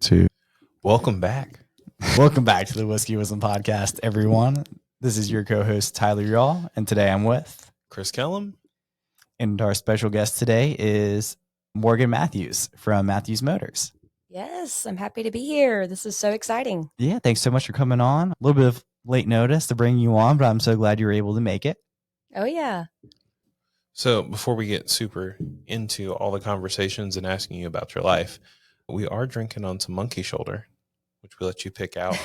2. Welcome back. Welcome back to the Whiskey Wisdom Podcast, everyone. This is your co-host, Tyler Yaw, and today I'm with Chris Kellum. And our special guest today is Morgan Matthews from Matthews Motors. Yes, I'm happy to be here. This is so exciting. Yeah, thanks so much for coming on. A little bit of late notice to bring you on, but I'm so glad you were able to make it. Oh, yeah. So before we get super into all the conversations and asking you about your life, we are drinking on some Monkey Shoulder, which we let you pick out.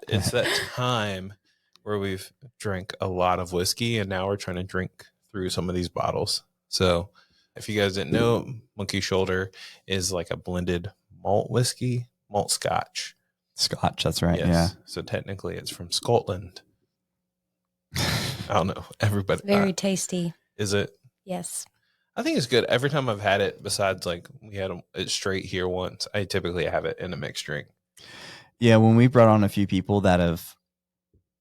It's that time where we've drank a lot of whiskey and now we're trying to drink through some of these bottles. So if you guys didn't know, Monkey Shoulder is like a blended malt whiskey, malt scotch. Scotch, that's right. Yes. Yeah. So technically it's from Scotland. I don't know. Everybody. Very tasty. Is it? Yes. I think it's good. Every time I've had it, besides like we had it straight here once, I typically have it in a mixed drink. Yeah, when we brought on a few people that have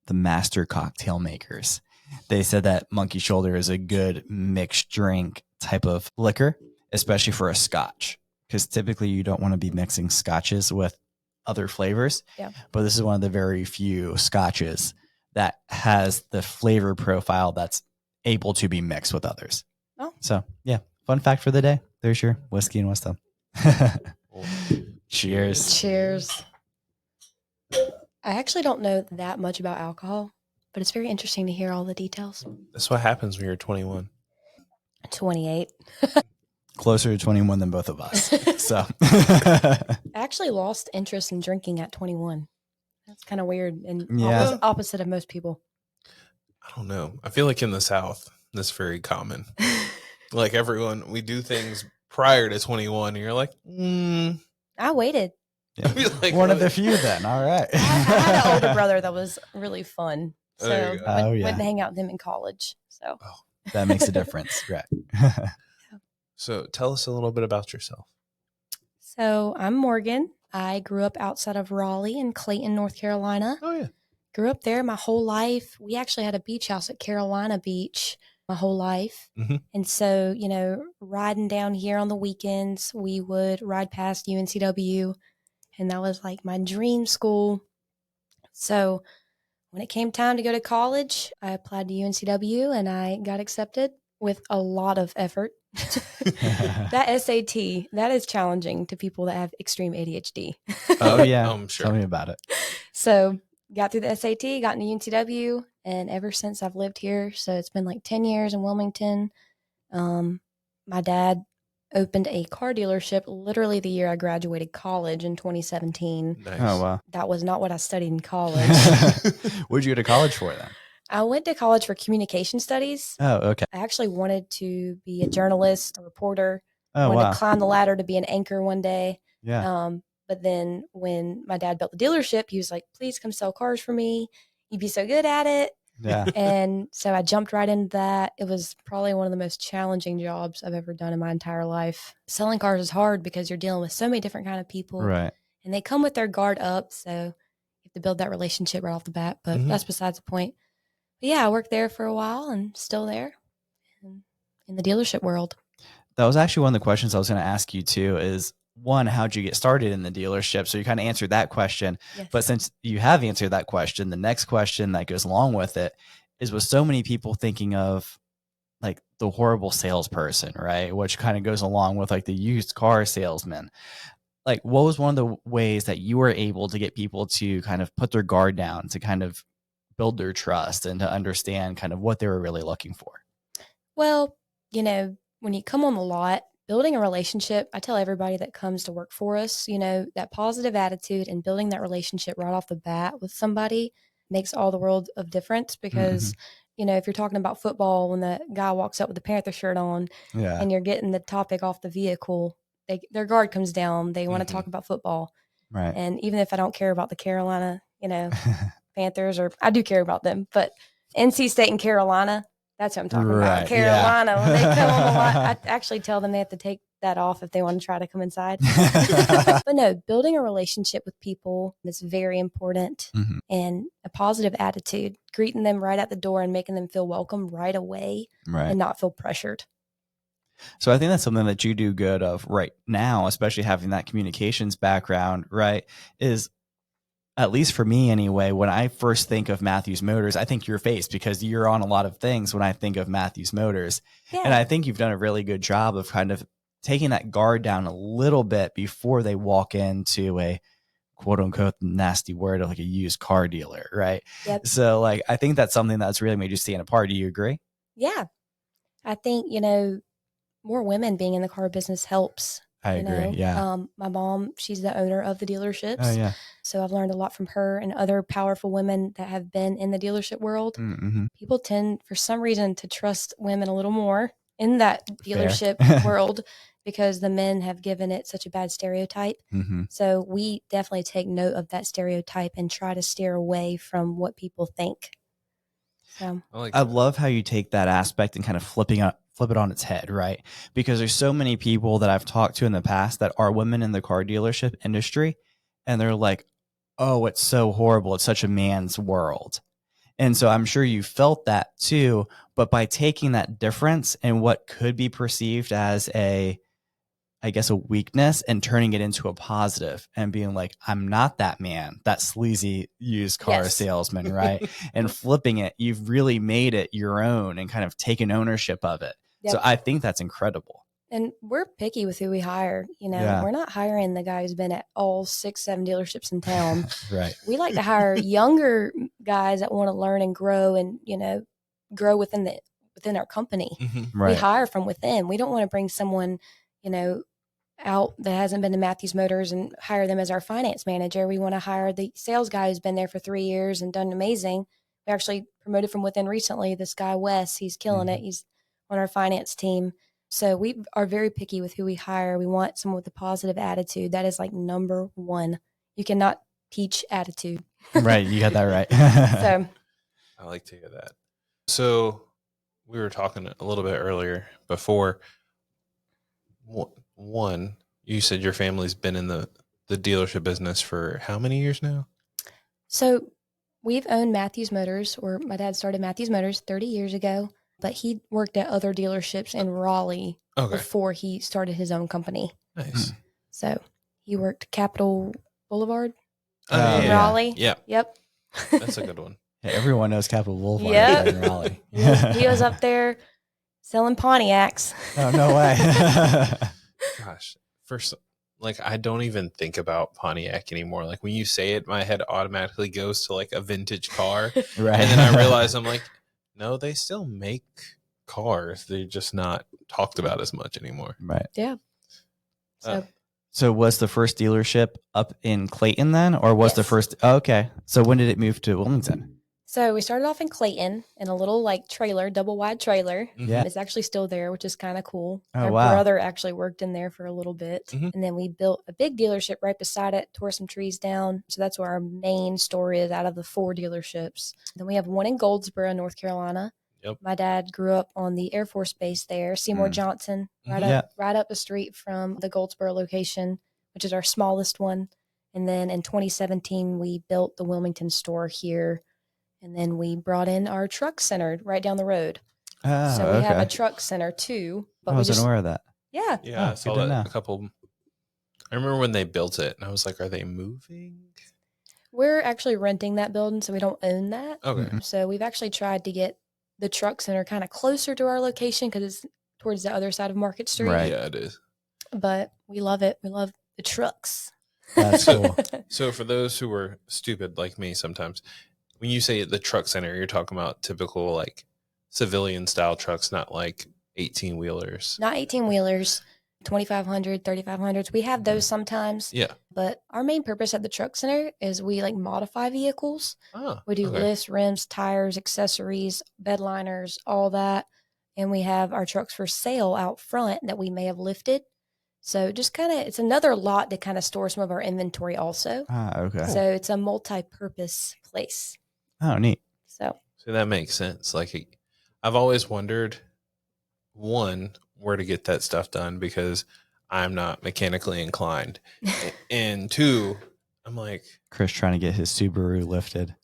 the master cocktail makers, they said that Monkey Shoulder is a good mixed drink type of liquor, especially for a scotch, because typically you don't want to be mixing scotches with other flavors. Yeah. But this is one of the very few scotches that has the flavor profile that's able to be mixed with others. Oh. So, yeah, fun fact for the day. There's your whiskey and wisdom. Cheers. Cheers. I actually don't know that much about alcohol, but it's very interesting to hear all the details. That's what happens when you're 21. 28. Closer to 21 than both of us. So, I actually lost interest in drinking at 21. That's kind of weird and Yeah. opposite of most people. I don't know. I feel like in the South, that's very common. Like everyone, we do things prior to 21, and you're like, I waited. yeah. You're like, One of the really? few then. All right. I had an older brother that was really fun. So There you go. Oh, went yeah. to hang out with him in college. So That makes a difference. Right. So tell us a little bit about yourself. So I'm Morgan. I grew up outside of Raleigh in Clayton, North Carolina. Oh, yeah. Grew up there my whole life. We actually had a beach house at Carolina Beach my whole life. Mhm. And so, riding down here on the weekends, we would ride past UNCW, and that was like my dream school. So when it came time to go to college, I applied to UNCW and I got accepted with a lot of effort. That SAT, that is challenging to people that have extreme ADHD. Oh, yeah. I'm sure. Tell me about it. So got through the SAT, got into UNCW, and ever since I've lived here, so it's been like 10 years in Wilmington. My dad opened a car dealership literally the year I graduated college in 2017. Nice. Oh, wow. That was not what I studied in college. What'd you go to college for then? I went to college for communication studies. Oh, okay. I actually wanted to be a journalist, a reporter. Oh, wanted wow. to climb the ladder to be an anchor one day. Yeah. But then when my dad built the dealership, he was like, please come sell cars for me. You'd be so good at it. Yeah. And so I jumped right into that. It was probably one of the most challenging jobs I've ever done in my entire life. Selling cars is hard because you're dealing with so many different kind of people. Right. And they come with their guard up. So you have to build that relationship right off the bat. But Mhm. that's besides the point. But yeah, I worked there for a while and still there in the dealership world. That was actually one of the questions I was going to ask you too is one, how'd you get started in the dealership? So you kind of answered that question. Yes. But since you have answered that question, the next question that goes along with it is with so many people thinking of like the horrible salesperson, right? Which kind of goes along with like the used car salesman. Like what was one of the ways that you were able to get people to kind of put their guard down, to kind of build their trust and to understand kind of what they were really looking for? Well, when you come on the lot, building a relationship, I tell everybody that comes to work for us, that positive attitude and building that relationship right off the bat with somebody makes all the world of difference because, if you're talking about football, when the guy walks up with the Panther shirt on Yeah. and you're getting the topic off the vehicle, their guard comes down. They want Mhm. to talk about football. Right. And even if I don't care about the Carolina, Panthers, or I do care about them, but NC State and Carolina, that's what I'm talking Right, about. Carolina, when they come on the lot, I actually tell them they have to take that off if they want to try to come inside. But no, building a relationship with people is very important, Mhm. and a positive attitude, greeting them right at the door and making them feel welcome right away Right. and not feel pressured. So I think that's something that you do good of right now, especially having that communications background, right? Is at least for me anyway, when I first think of Matthews Motors, I think your face because you're on a lot of things when I think of Matthews Motors. Yeah. And I think you've done a really good job of kind of taking that guard down a little bit before they walk into a quote unquote nasty word of like a used car dealer, right? Yep. So like I think that's something that's really made you stand apart. Do you agree? Yeah. I think, more women being in the car business helps. I agree. Yeah. My mom, she's the owner of the dealerships. Oh yeah. So I've learned a lot from her and other powerful women that have been in the dealership world. Mm-hmm. People tend, for some reason, to trust women a little more in that dealership world because the men have given it such a bad stereotype. Mm-hmm. So we definitely take note of that stereotype and try to steer away from what people think. So I love how you take that aspect and kind of flip it on its head, right? Because there's so many people that I've talked to in the past that are women in the car dealership industry, and they're like, "Oh, it's so horrible. It's such a man's world." And so I'm sure you felt that too, but by taking that difference and what could be perceived as a weakness and turning it into a positive and being like, I'm not that man, that sleazy used car salesman, right? And flipping it, you've really made it your own and kind of taken ownership of it. Yep. So I think that's incredible. And we're picky with who we hire. We're not hiring the guy who's been at all 6-7 dealerships in town. Right. We like to hire younger guys that want to learn and grow and, grow within our company. Mm-hmm. Right. We hire from within. We don't want to bring someone, out that hasn't been to Matthews Motors and hire them as our finance manager. We want to hire the sales guy who's been there for 3 years and done amazing. We actually promoted from within recently. This guy, Wes, he's killing it. He's on our finance team. So we are very picky with who we hire. We want someone with a positive attitude. That is like number one. You cannot teach attitude. Right. You got that right. So I like to hear that. So we were talking a little bit earlier before. One, you said your family's been in the dealership business for how many years now? So we've owned Matthews Motors, or my dad started Matthews Motors 30 years ago, but he worked at other dealerships in Raleigh before he started his own company. Nice. So he worked Capitol Boulevard in Raleigh. Yeah. Yep. That's a good one. Hey, everyone knows Capitol Boulevard in Raleigh. He was up there selling Pontiacs. Oh, no way. Gosh, first, I don't even think about Pontiac anymore. Like when you say it, my head automatically goes to like a vintage car. Right. And then I realize I'm like, no, they still make cars. They're just not talked about as much anymore. Right. Yeah. So was the first dealership up in Clayton then, or was the first? Oh, okay. So when did it move to Wilmington? So we started off in Clayton in a little trailer, double wide trailer. Yeah. It's actually still there, which is kind of cool. Oh, Our wow. brother actually worked in there for a little bit. Mm-hmm. And then we built a big dealership right beside it, tore some trees down. So that's where our main store is out of the 4 dealerships. Then we have one in Goldsboro, North Carolina. Yep. My dad grew up on the Air Force Base there, Seymour Johnson, right up the street from the Goldsboro location, which is our smallest one. And then in 2017, we built the Wilmington store here. And then we brought in our truck center right down the road. Oh, so we have a truck center too. But I wasn't aware of that. Yeah. Yeah, I saw that know. a couple. I remember when they built it, and I was like, "Are they moving?" We're actually renting that building, so we don't own that. Okay. So we've actually tried to get the truck center kind of closer to our location because it's towards the other side of Market Street. Right. Yeah, it is. But we love it. We love the trucks. That's cool. So for those who are stupid like me sometimes, when you say the truck center, you're talking about typical like civilian style trucks, not like 18-wheelers. Not 18-wheelers, 2,500, 3,500s. We have those sometimes. Yeah. But our main purpose at the truck center is we modify vehicles. We do lifts, rims, tires, accessories, bed liners, all that. And we have our trucks for sale out front that we may have lifted. So just it's another lot to kind of store some of our inventory also. Okay. So it's a multi-purpose place. Oh, neat. So that makes sense. Like I've always wondered, one, where to get that stuff done because I'm not mechanically inclined. And 2, I'm like, Chris trying to get his Subaru lifted.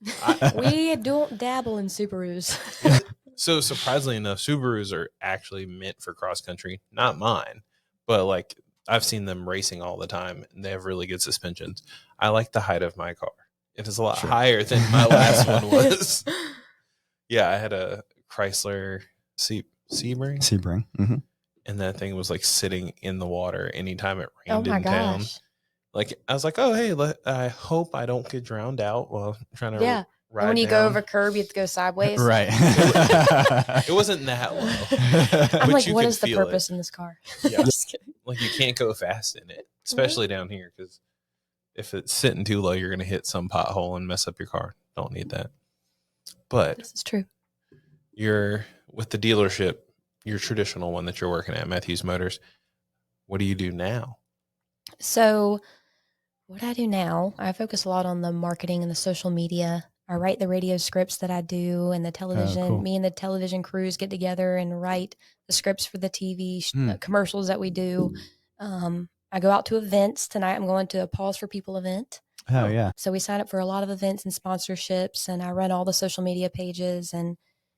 we don't dabble in Subarus. So surprisingly enough, Subarus are actually meant for cross country. Not mine, but like I've seen them racing all the time, and they have really good suspensions. I like the height of my car. It is a lot Sure. higher than my last one was. Yeah, I had a Chrysler Sebring, Sebring. Mm-hmm. and that thing was like sitting in the water anytime it Oh rained my in town. gosh. Like I was like, oh hey, I hope I don't get drowned out while trying to Yeah. ride And when you down. go over a curb, you have to go sideways. Right. It wasn't that low. I'm But like, you what could is the feel it. purpose in this car? Yeah. Just kidding. Like you can't go fast in it, especially down here, because if it's sitting too low, you're gonna hit some pothole and mess up your car. Don't need that. But This is true. you're with the dealership, your traditional one that you're working at, Matthews Motors. What do you do now? So, what I do now, I focus a lot on the marketing and the social media. I write the radio scripts that I do, and the television. cool. Me and the television crews get together and write the scripts for the TV Hmm. commercials that we do. I go out to events. Tonight, I'm going to a Pause for People event. Oh, yeah. So we sign up for a lot of events and sponsorships, and I run all the social media pages and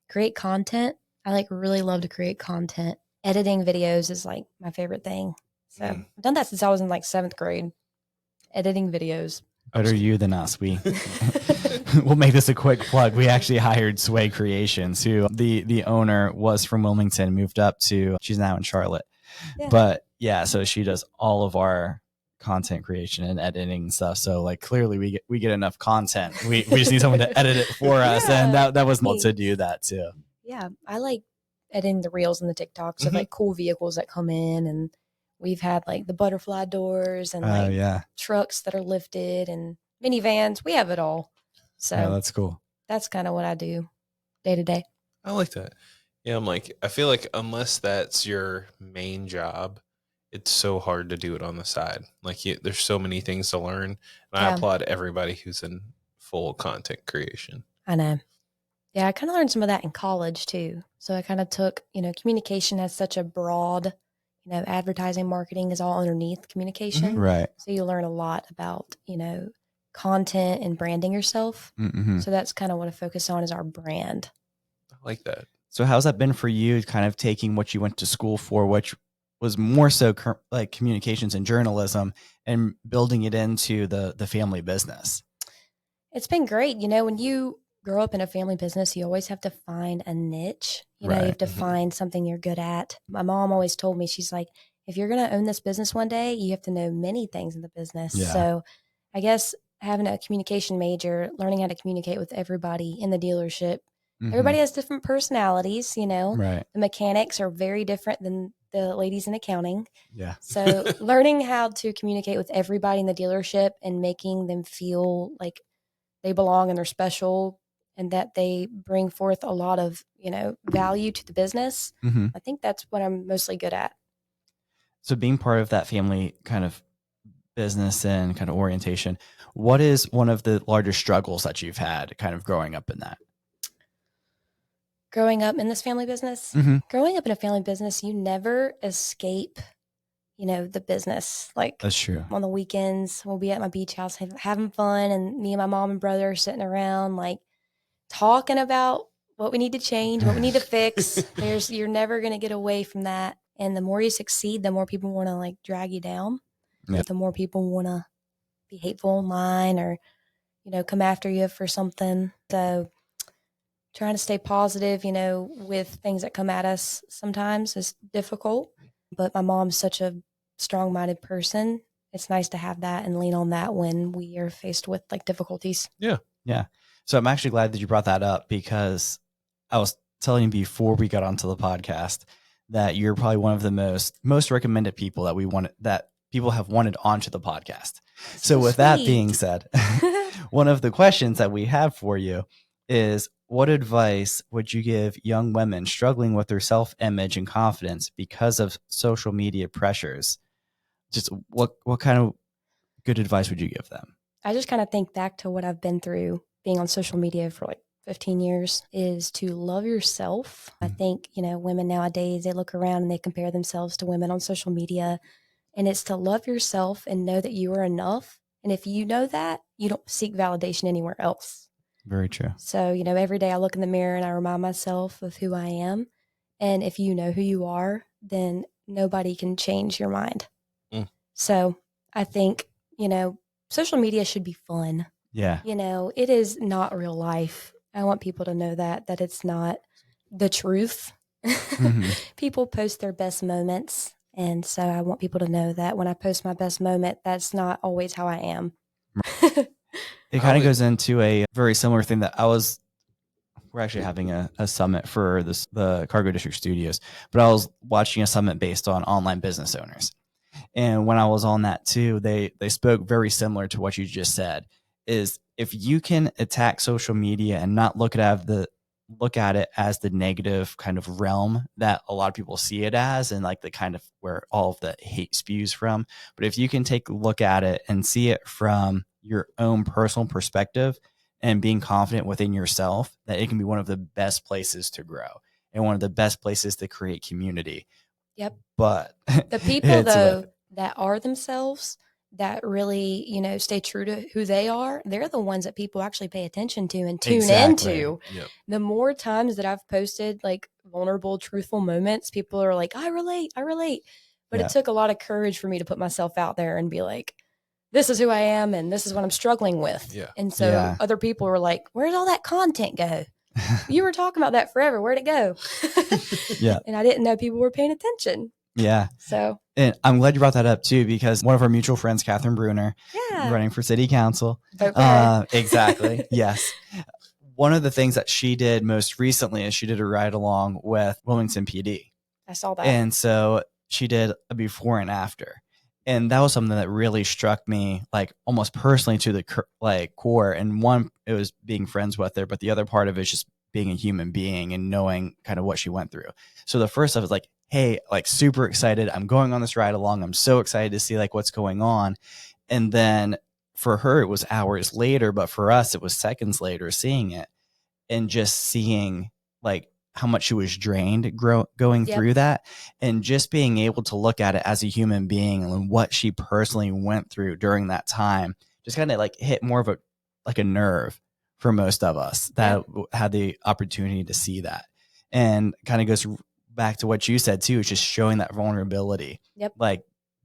create content. I like really love to create content. Editing videos is like my favorite thing. So Mm. I've done that since I was in like 7th grade. Editing videos. Better you than us. We'll make this a quick plug. We actually hired Sway Creations, who the owner was from Wilmington, moved up to, she's now in Charlotte. Yeah. But yeah, so she does all of our content creation and editing and stuff. So like clearly we get enough content. We just need someone to edit it for us. And that was meant to do that too. Yeah, I like editing the reels and the TikToks of Mhm. like cool vehicles that come in, and we've had like the butterfly doors and Oh like yeah. trucks that are lifted and minivans. We have it all. So Yeah, that's cool. that's kind of what I do day to day. I like that. Yeah, I'm like, I feel like unless that's your main job, it's so hard to do it on the side. Like, there's so many things to learn. And I Yeah. applaud everybody who's in full content creation. I know. Yeah, I kind of learned some of that in college too. So I kind of took, communication has such a broad, advertising, marketing is all underneath communication. Right. So you learn a lot about, content and branding yourself. Mm-hmm. So that's kind of what I focus on is our brand. I like that. So how's that been for you, kind of taking what you went to school for, which was more so like communications and journalism, and building it into the family business? It's been great. When you grow up in a family business, you always have to find a niche. You have to Mhm. find something you're good at. My mom always told me, she's like, if you're going to own this business one day, you have to know many things in the business. Yeah. So I guess having a communication major, learning how to communicate with everybody in the dealership, Mhm. everybody has different personalities, Right. The mechanics are very different than the ladies in accounting. Yeah. So learning how to communicate with everybody in the dealership and making them feel like they belong and they're special and that they bring forth a lot of, value to the business. Mm-hmm. I think that's what I'm mostly good at. So being part of that family kind of business and kind of orientation, what is one of the larger struggles that you've had kind of growing up in that? Growing up in this family business, Mm-hmm. growing up in a family business, you never escape, the business. Like That's true. on the weekends, we'll be at my beach house having fun, and me and my mom and brother are sitting around like talking about what we need to change, what we need to fix. You're never going to get away from that. And the more you succeed, the more people want to like drag you down. Yeah. The more people want to be hateful online or, come after you for something. So trying to stay positive, with things that come at us sometimes is difficult. But my mom's such a strong-minded person. It's nice to have that and lean on that when we are faced with like difficulties. Yeah. So I'm actually glad that you brought that up, because I was telling you before we got onto the podcast that you're probably one of the most recommended people that people have wanted onto the podcast. So with that being said, one of the questions that we have for you is, what advice would you give young women struggling with their self-image and confidence because of social media pressures? Just what kind of good advice would you give them? I just kind of think back to what I've been through being on social media for like 15 years is to love yourself. I think, women nowadays, they look around and they compare themselves to women on social media, and it's to love yourself and know that you are enough. And if you know that, you don't seek validation anywhere else. Very true. So, every day I look in the mirror and I remind myself of who I am. And if you know who you are, then nobody can change your mind. Mm. So I think, social media should be fun. Yeah. It is not real life. I want people to know that it's not the truth. People post their best moments. And so I want people to know that when I post my best moment, that's not always how I am. It kind of goes into a very similar thing that we're actually having a summit for the Cargo District Studios, but I was watching a summit based on online business owners. And when I was on that too, they spoke very similar to what you just said, is if you can attack social media and not look at it as the negative kind of realm that a lot of people see it as, and like the kind of where all of the hate spews from. But if you can take a look at it and see it from your own personal perspective and being confident within yourself, that it can be one of the best places to grow and one of the best places to create community. Yep. But the people though that are themselves, that really, stay true to who they are, they're the ones that people actually pay attention to and tune into. Yep. The more times that I've posted like vulnerable, truthful moments, people are like, I relate. But it took a lot of courage for me to put myself out there and be like, this is who I am and this is what I'm struggling with. Yeah. And so other people were like, where'd all that content go? You were talking about that forever. Where'd it go? Yeah. And I didn't know people were paying attention. Yeah. So. And I'm glad you brought that up too, because one of our mutual friends, Catherine Bruner, running for city council. Exactly. Yes. One of the things that she did most recently is she did a ride along with Wilmington PD. I saw that. And so she did a before and after. And that was something that really struck me, like almost personally to the core. And one, it was being friends with her, but the other part of it is just being a human being and knowing kind of what she went through. So the first stuff is like, hey, like super excited. I'm going on this ride along. I'm so excited to see like what's going on. And then for her, it was hours later, but for us, it was seconds later seeing it and just seeing like how much she was drained going through that, and just being able to look at it as a human being and what she personally went through during that time just kind of like hit more of a nerve for most of us that had the opportunity to see that. And kind of goes back to what you said too, is just showing that vulnerability, like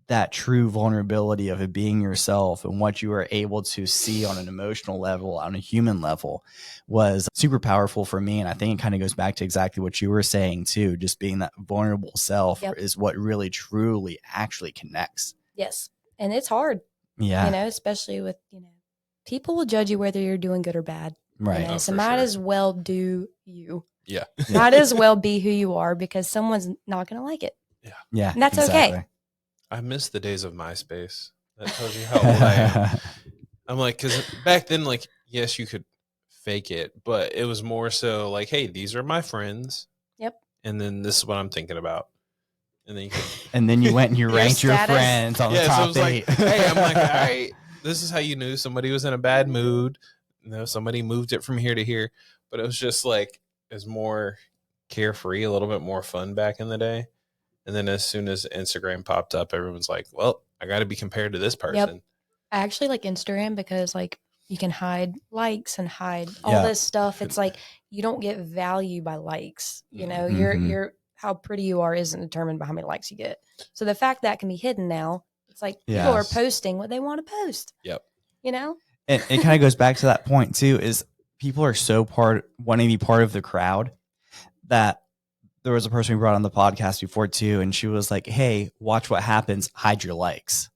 that true vulnerability of it being yourself and what you were able to see on an emotional level, on a human level, was super powerful for me. And I think it kind of goes back to exactly what you were saying too, just being that vulnerable self is what really truly actually connects. Yes. And it's hard. Yeah. Especially with, people will judge you whether you're doing good or bad. Right. So might as well do you. Yeah. Might as well be who you are, because someone's not going to like it. Yeah. Yeah. And that's okay. I miss the days of MySpace. That tells you how old I am. I'm like, because back then, like, yes, you could fake it, but it was more so like, hey, these are my friends. Yep. And then this is what I'm thinking about. And then you could, and then you went and you ranked your friends on the top so it was 8. Like, hey, I'm like, all right, this is how you knew somebody was in a bad mood. Somebody moved it from here to here. But it was just like, it was more carefree, a little bit more fun back in the day. And then as soon as Instagram popped up, everyone's like, well, I got to be compared to this person. Yep. I actually like Instagram because like you can hide likes and hide all this stuff. It's like you don't get value by likes. You're how pretty you are isn't determined by how many likes you get. So the fact that can be hidden now, it's like people are posting what they want to post. Yep. And it kind of goes back to that point too, is people are so wanting to be part of the crowd that there was a person we brought on the podcast before too, and she was like, hey, watch what happens, hide your likes.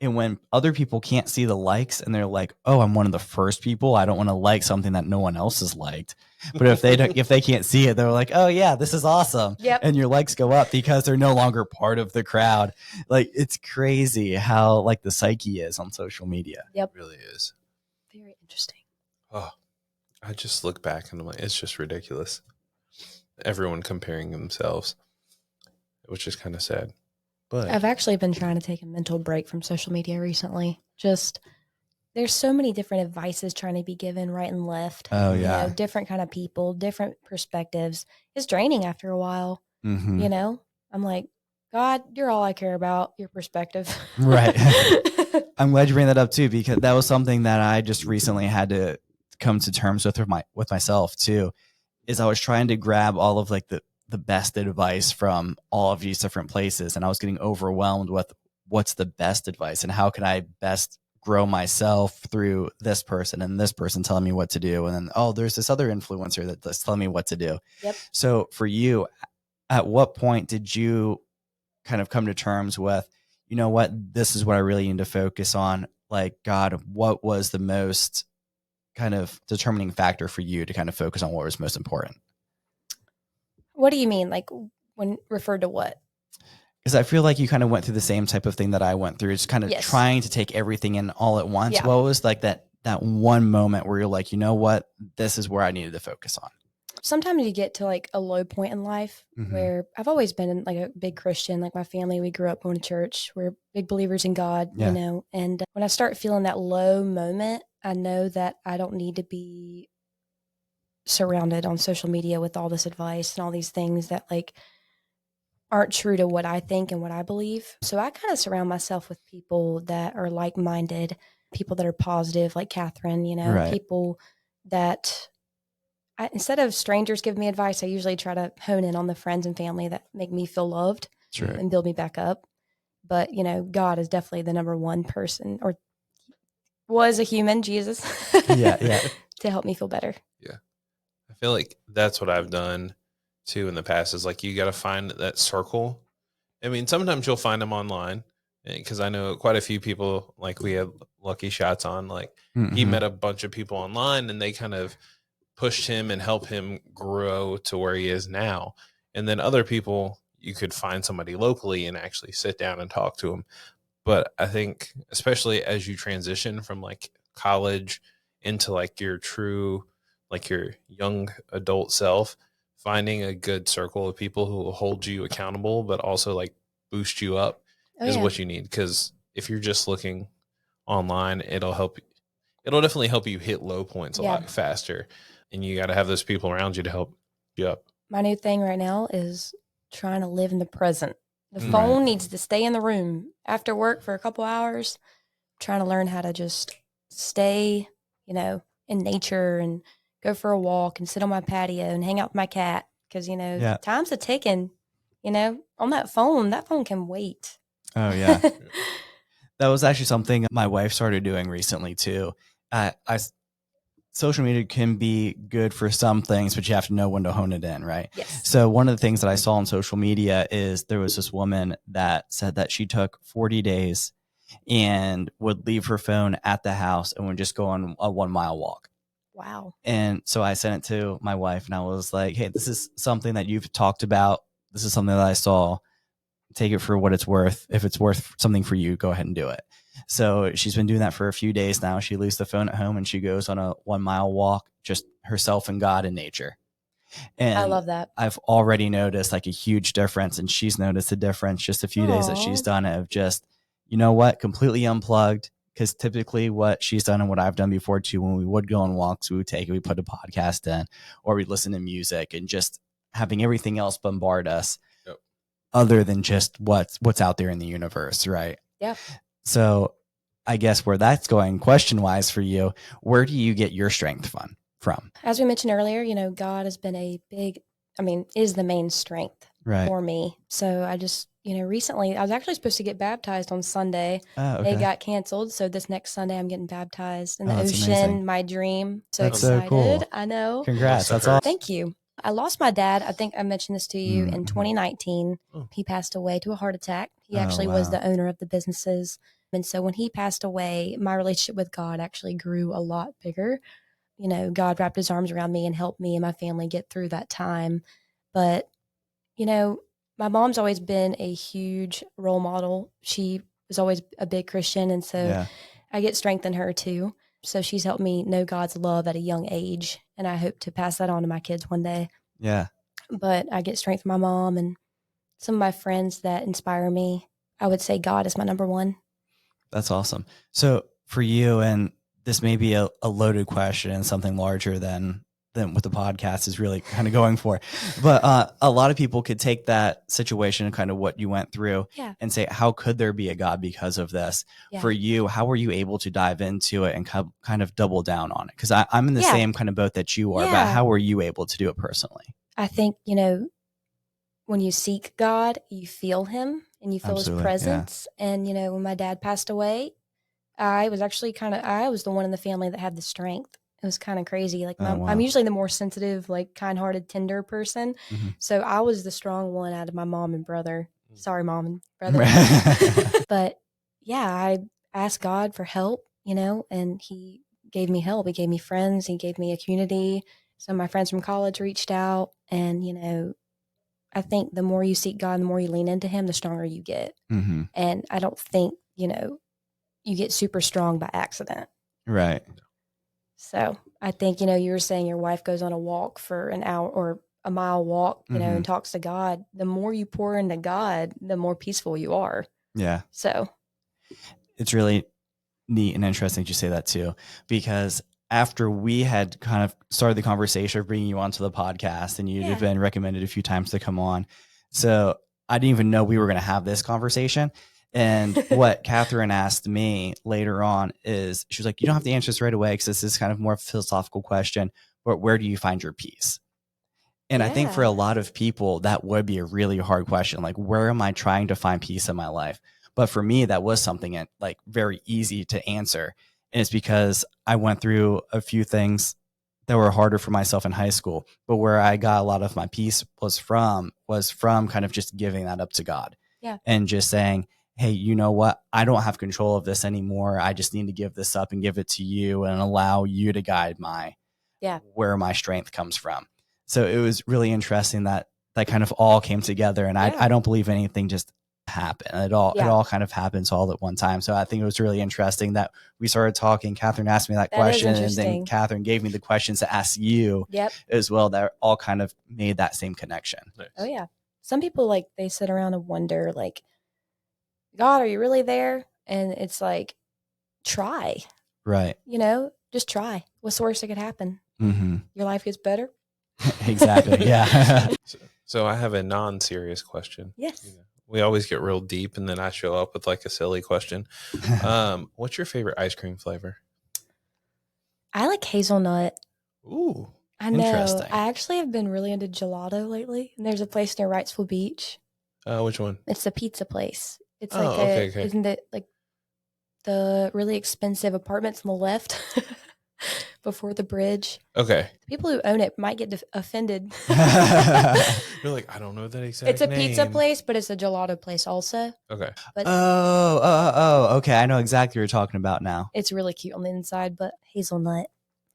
And when other people can't see the likes and they're like, oh, I'm one of the first people, I don't want to like something that no one else has liked. But if they can't see it, they're like, oh yeah, this is awesome. Yep. And your likes go up because they're no longer part of the crowd. Like, it's crazy how like the psyche is on social media. Yep. It really is. Very interesting. Oh, I just look back and I'm like, it's just ridiculous. Everyone comparing themselves, which is kind of sad. But I've actually been trying to take a mental break from social media recently. Just there's so many different advices trying to be given right and left. Oh yeah. Different kind of people, different perspectives. It's draining after a while. Mm-hmm. I'm like, God, you're all I care about, your perspective. Right. I'm glad you bring that up too, because that was something that I just recently had to come to terms with myself too, is I was trying to grab all of like the best advice from all of these different places. And I was getting overwhelmed with what's the best advice and how can I best grow myself through this person and this person telling me what to do. And then, oh, there's this other influencer that's telling me what to do. Yep. So for you, at what point did you kind of come to terms with, you know what, this is what I really need to focus on? Like, God, what was the most kind of determining factor for you to kind of focus on what was most important? What do you mean? Like when referred to what? Because I feel like you kind of went through the same type of thing that I went through. It's kind of Yes. trying to take everything in all at once. Yeah. What was like that one moment where you're like, you know what, this is where I needed to focus on? Sometimes you get to like a low point in life Mhm. where I've always been like a big Christian. Like my family, we grew up going to church. We're big believers in God, Yeah. you know. And when I start feeling that low moment, I know that I don't need to be surrounded on social media with all this advice and all these things that like aren't true to what I think and what I believe. So I kind of surround myself with people that are like-minded, people that are positive, like Catherine, you know, Right. people that instead of strangers giving me advice, I usually try to hone in on the friends and family that make me feel loved Sure. and build me back up. But, you know, God is definitely the number one person, or was a human, Jesus, Yeah. to help me feel better. I feel like that's what I've done too in the past is like, you got to find that circle. I mean, sometimes you'll find them online because I know quite a few people, like we had Lucky Shots on, like he Mhm. met a bunch of people online and they kind of pushed him and helped him grow to where he is now. And then other people, you could find somebody locally and actually sit down and talk to them. But I think, especially as you transition from like college into like your true, like your young adult self, finding a good circle of people who will hold you accountable, but also like boost you up Oh, is yeah. what you need. Because if you're just looking online, it'll definitely help you hit low points a Yeah. lot faster. And you got to have those people around you to help you up. My new thing right now is trying to live in the present. The Right. phone needs to stay in the room after work for a couple hours. Trying to learn how to just stay, you know, in nature and go for a walk and sit on my patio and hang out with my cat. Because, you know, Yeah. time's a ticking, you know, on that phone can wait. Oh, yeah. That was actually something my wife started doing recently too. Social media can be good for some things, but you have to know when to hone it in, right? Yes. So one of the things that I saw on social media is there was this woman that said that she took 40 days and would leave her phone at the house and would just go on a 1 mile walk. Wow. And so I sent it to my wife and I was like, hey, this is something that you've talked about. This is something that I saw. Take it for what it's worth. If it's worth something for you, go ahead and do it. So she's been doing that for a few days now. She leaves the phone at home and she goes on a 1 mile walk, just herself and God and nature. And I love that. I've already noticed like a huge difference, and she's noticed a difference just a few days that she's Aw. done it of just, you know what, completely unplugged. Because typically what she's done and what I've done before too, when we would go on walks, we would take it, we put a podcast in, or we'd listen to music and just having everything else bombard us. Yep. Other than just what's out there in the universe, right? Yeah. So I guess where that's going question wise for you, where do you get your strength from? As we mentioned earlier, you know, God has been is the main strength Right. for me. So I just, you know, recently I was actually supposed to get baptized on Sunday. Oh, okay. It got canceled. So this next Sunday I'm getting baptized in the Oh, that's ocean, amazing. my dream. So That's so excited. cool. I know. Congrats. That's Awesome. awesome. Thank you. I lost my dad. I think I mentioned this to you in Mhm. 2019. Oh. He passed away to a heart attack. He Oh, actually was wow. the owner of the businesses. And so when he passed away, my relationship with God actually grew a lot bigger. You know, God wrapped his arms around me and helped me and my family get through that time. But, you know, my mom's always been a huge role model. She was always a big Christian. And so Yeah. I get strength in her too. So she's helped me know God's love at a young age. And I hope to pass that on to my kids one day. Yeah. But I get strength from my mom and some of my friends that inspire me. I would say God is my number one. That's awesome. So for you, and this may be a loaded question and something larger than than what the podcast is really kind of going for. But a lot of people could take that situation and kind of what you went through Yeah. and say, how could there be a God because of this? Yeah. For you, how were you able to dive into it and kind of double down on it? Because I'm in the Yeah. same kind of boat that you are, but Yeah. how were you able to do it personally? I think, when you seek God, you feel him and you feel Absolutely, his presence. And, when my dad passed away, I was actually I was the one in the family that had the strength. It was kind of crazy. Like Oh, wow. I'm usually the more sensitive, like kind-hearted, tender person. Mhm. So I was the strong one out of my mom and brother. Sorry, mom and brother. But yeah, I asked God for help, and he gave me help. He gave me friends. He gave me a community. So my friends from college reached out, and, I think the more you seek God, the more you lean into him, the stronger you get. Mm-hmm. And I don't think, you get super strong by accident. Right. So I think, you were saying your wife goes on a walk for an hour or a mile walk, and talks to God. The more you pour into God, the more peaceful you are. Yeah. So It's really neat and interesting that you say that too, because after we had kind of started the conversation of bringing you onto the podcast and you'd been recommended a few times to come on. So I didn't even know we were going to have this conversation. And what Catherine asked me later on is she was like, you don't have to answer this right away because this is kind of more of a philosophical question, but where do you find your peace? And I think for a lot of people, that would be a really hard question. Like, where am I trying to find peace in my life? But for me, that was something like very easy to answer. And it's because I went through a few things that were harder for myself in high school, but where I got a lot of my peace was from kind of just giving that up to God. Yeah. And just saying, hey, you know what? I don't have control of this anymore. I just need to give this up and give it to you and allow you to guide where my strength comes from. So it was really interesting that kind of all came together. And I don't believe anything just happened. It all kind of happens all at one time. So I think it was really interesting that we started talking. Catherine asked me that question, and then Catherine gave me the questions to ask you as well. That all kind of made that same connection. Nice. Oh yeah. Some people they sit around and wonder God, are you really there? And it's try. Right. Just try. What's the worst that could happen? Mm-hmm. Your life gets better. Exactly. Yeah. So I have a non-serious question. Yes. We always get real deep, and then I show up with a silly question. What's your favorite ice cream flavor? I like hazelnut. Ooh. I know. Interesting. I actually have been really into gelato lately. And there's a place near Wrightsville Beach. Which one? It's the pizza place. It's okay. Isn't it the really expensive apartments on the left before the bridge? Okay. People who own it might get offended. You're like, I don't know that exact It's a name. pizza place, but it's a gelato place also. Okay. But okay. I know exactly what you're talking about now. it's really cute on the inside, but hazelnut.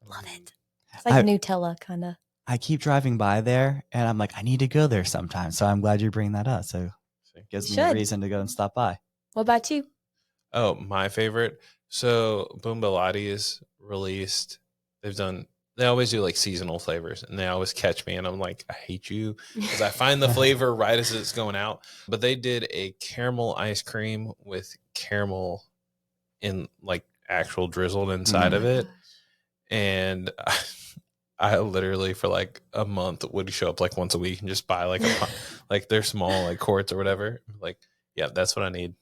Love it. It's like Nutella, kind of. I keep driving by there, and I'm like, I need to go there sometime. So I'm glad you're bringing that up. So it gives me a reason to go and stop by. What about you? Oh, my favorite. So Boombalati is released. They always do seasonal flavors, and they always catch me, and I'm like, I hate you because I find the flavor right as it's going out. But they did a caramel ice cream with caramel in actual drizzled inside of it. And I literally for a month would show up once a week and just buy their small quarts or whatever. Yeah, that's what I need.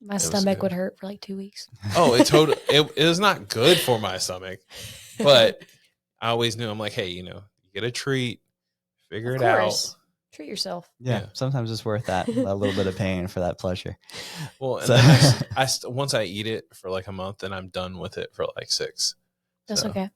My stomach would hurt for 2 weeks. Oh, it was not good for my stomach, but I always knew I'm like, hey, you get a treat, figure it out. Treat yourself. Yeah, sometimes it's worth that a little bit of pain for that pleasure. Well, and then I once I eat it for a month, then I'm done with it for 6. That's okay.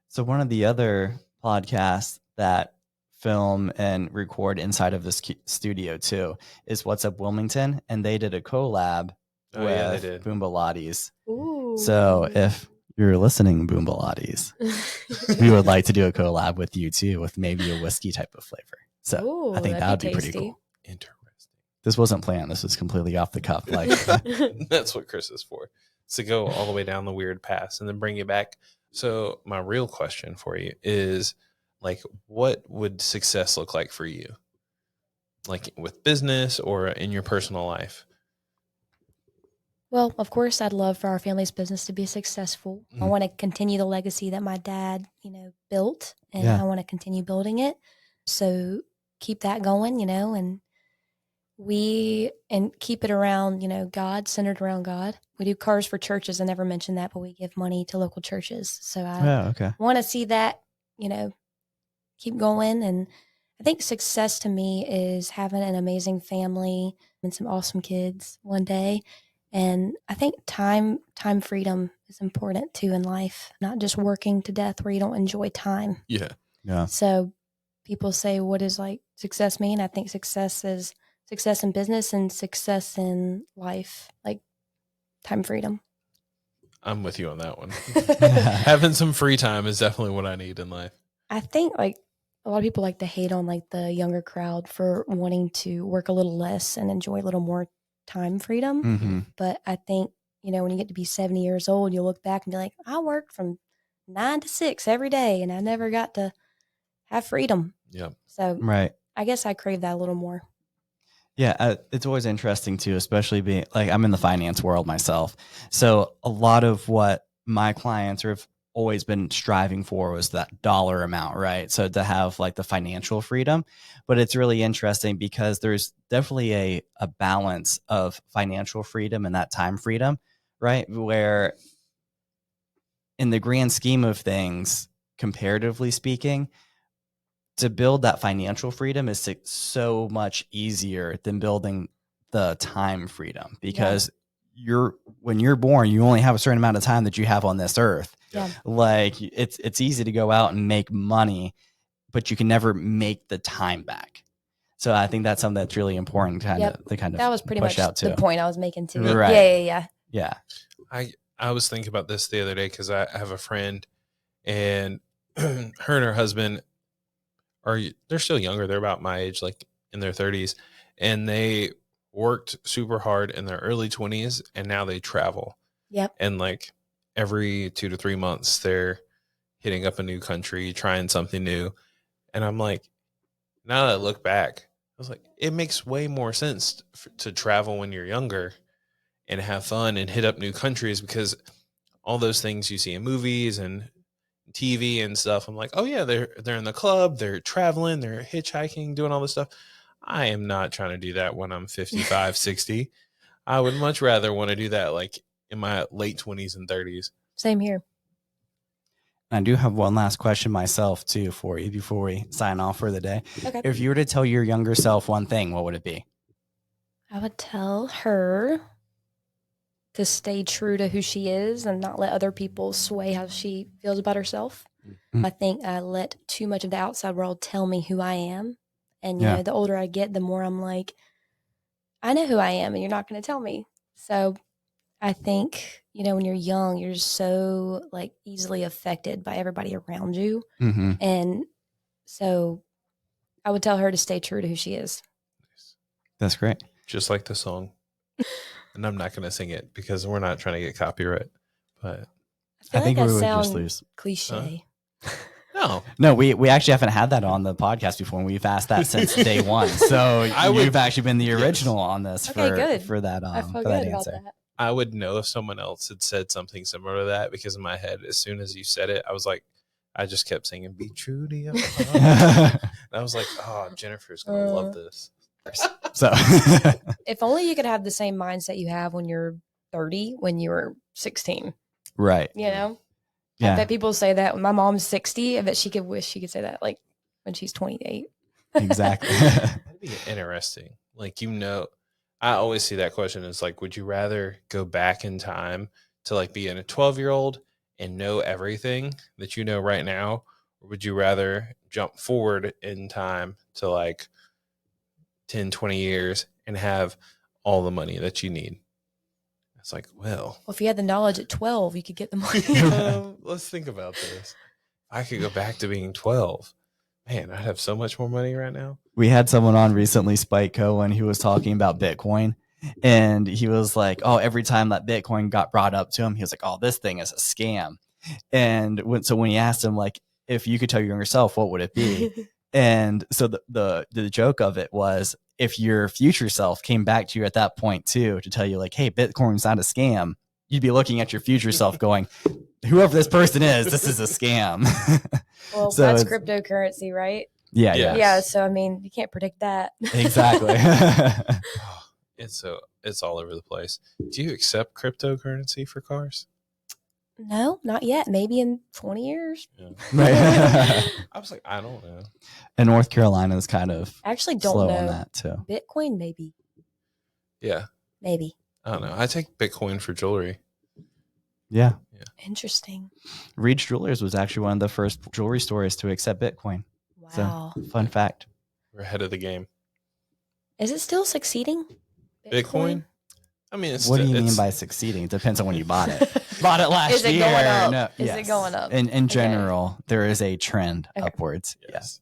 So one of the other podcasts that film and record inside of this studio too is What's Up Wilmington, and they did a collab with Boombalotties. Ooh. So if you're listening, Boombalotties, we would like to do a collab with you too, with maybe a whiskey type of flavor. So I think that would be pretty cool. Interesting. This wasn't planned. This was completely off the cuff. That's what Chris is for. It's to go all the way down the weird path and then bring you back. So my real question for you is what would success look like for you? With business or in your personal life? Well, of course, I'd love for our family's business to be successful. I Mhm. want to continue the legacy that my dad, built, and Yeah. I want to continue building it. So keep that going, and keep it around, God, centered around God. We do cars for churches. I never mentioned that, but we give money to local churches. So I Yeah. Okay. want to see that, keep going. And I think success to me is having an amazing family and some awesome kids one day. And I think time freedom is important too in life, not just working to death where you don't enjoy time. Yeah. Yeah. So people say, what does like success mean? I think success is success in business and success in life, like time freedom. I'm with you on that one. Having some free time is definitely what I need in life. I think like a lot of people like to hate on like the younger crowd for wanting to work a little less and enjoy a little more time freedom. Mm-hmm. But I think, when you get to be 70 years old, you'll look back and be like, I worked from 9 to 6 every day and I never got to have freedom. Yeah. So Right. I guess I crave that a little more. Yeah, it's always interesting too, especially being like I'm in the finance world myself. So a lot of what my clients have always been striving for was that dollar amount, right? So to have like the financial freedom, but it's really interesting because there's definitely a balance of financial freedom and that time freedom, right? Where in the grand scheme of things, comparatively speaking, to build that financial freedom is so much easier than building the time freedom because when you're born, you only have a certain amount of time that you have on this earth. Yeah. Like it's easy to go out and make money, but you can never make the time back. So I think that's something that's really important to kind of that was pretty push much out too. the point I was making too. Right. Yeah. I was thinking about this the other day because I have a friend and her and her husband they're still younger. They're about my age, like in their 30s. And they worked super hard in their early 20s and now they travel. Yep. And like every 2 to 3 months, they're hitting up a new country, trying something new. And I'm like, now that I look back, I was like, it makes way more sense to travel when you're younger and have fun and hit up new countries because all those things you see in movies and TV and stuff. I'm like, oh yeah, they're in the club, they're traveling, they're hitchhiking, doing all this stuff. I am not trying to do that when I'm 55, 60. I would much rather want to do that like in my late 20s and 30s. Same here. I do have one last question myself too for you before we sign off for the day. Okay. If you were to tell your younger self one thing, what would it be? I would tell her to stay true to who she is and not let other people sway how she feels about herself. Mm. I think I let too much of the outside world tell me who I am. And, Yeah. the older I get, the more I'm like, I know who I am and you're not going to tell me. So I think, when you're young, you're so like easily affected by everybody around you. Mm-hmm. And so I would tell her to stay true to who she is. That's great. Just like the song. And I'm not going to sing it because we're not trying to get copyright. But I think we would sound just lose. cliche. No, we actually haven't had that on the podcast before, and we've asked that since day one. So you've actually been the original on this Okay, good. for that I feel for good that about answer. that. I would know if someone else had said something similar to that because in my head, as soon as you said it, I was like, I just kept singing, be true to your heart. And I was like, oh, Jennifer's going to love this. So If only you could have the same mindset you have when you're 30, when you were 16. right. I Yeah. bet people say that when my mom's 60. I bet she could wish she could say that like when she's 28. Exactly. That'd be interesting. Like, I always see that question as like, would you rather go back in time to like be a 12-year-old and know everything that you know right now? Or would you rather jump forward in time to like 10, 20 years and have all the money that you need? It's like, well, If you had the knowledge at 12, you could get the money. let's think about this. I could go back to being 12. Man, I'd have so much more money right now. We had someone on recently, Spike Cohen, who was talking about Bitcoin. And he was like, oh, every time that Bitcoin got brought up to him, he was like, oh, this thing is a scam. And when he asked him, like, if you could tell your younger self, what would it be? And so the joke of it was, if your future self came back to you at that point too to tell you like, hey, Bitcoin's not a scam, you'd be looking at your future self going, whoever this person is, this is a scam. Well, So that's it's- cryptocurrency, right? Yeah, Yeah. Yeah. So I mean, you can't predict that. exactly. It's all over the place. Do you accept cryptocurrency for cars? No, not yet. Maybe in 20 years. Yeah. Right. I was like, I don't know. And North Carolina is kind of I actually don't slow know. on that too. Bitcoin, maybe. Yeah, Maybe. I don't know. I take Bitcoin for jewelry. Yeah. Interesting. Reed's Jewelers was actually one of the first jewelry stores to accept Bitcoin. Wow. Fun fact. We're ahead of the game. Is it still succeeding? Bitcoin? I mean, it's What do you mean it's- by succeeding? It depends on when you bought it. Bought it last Is it year. going up? No, Is yes. it going up? In general, there is a trend Okay. upwards. Yes.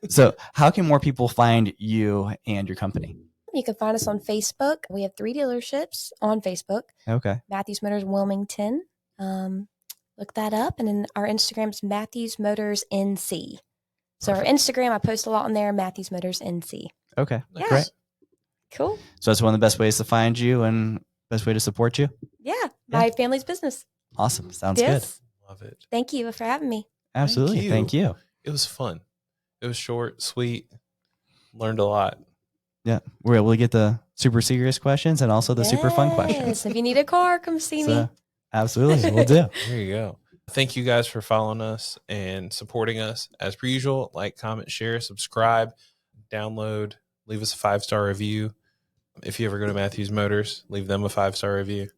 So, how can more people find you and your company? You can find us on Facebook. We have 3 dealerships on Facebook. Okay. Matthews Motors Wilmington. Look that up. And then our Instagram's Matthews Motors NC. So our Instagram, I post a lot on there, Matthews Motors NC. Okay. Nice. Great. Cool. So that's one of the best ways to find you and best way to support you. Yeah. My family's business. Awesome. Sounds good. Yes. Love it. Thank you for having me. Absolutely. Thank you. It was fun. It was short, sweet. Learned a lot. Yeah. We're able to get the super serious questions and also the super fun questions. Yes. If you need a car, come see me. So, absolutely. We'll do. There you go. Thank you guys for following us and supporting us. As per usual, like, comment, share, subscribe, download, leave us a 5-star review. If you ever go to Matthews Motors, leave them a 5-star review.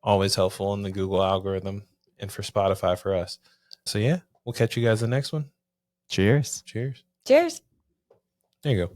Always helpful in the Google algorithm and for Spotify for us. So yeah, we'll catch you guys in the next one. Cheers. Cheers. Cheers. There you go.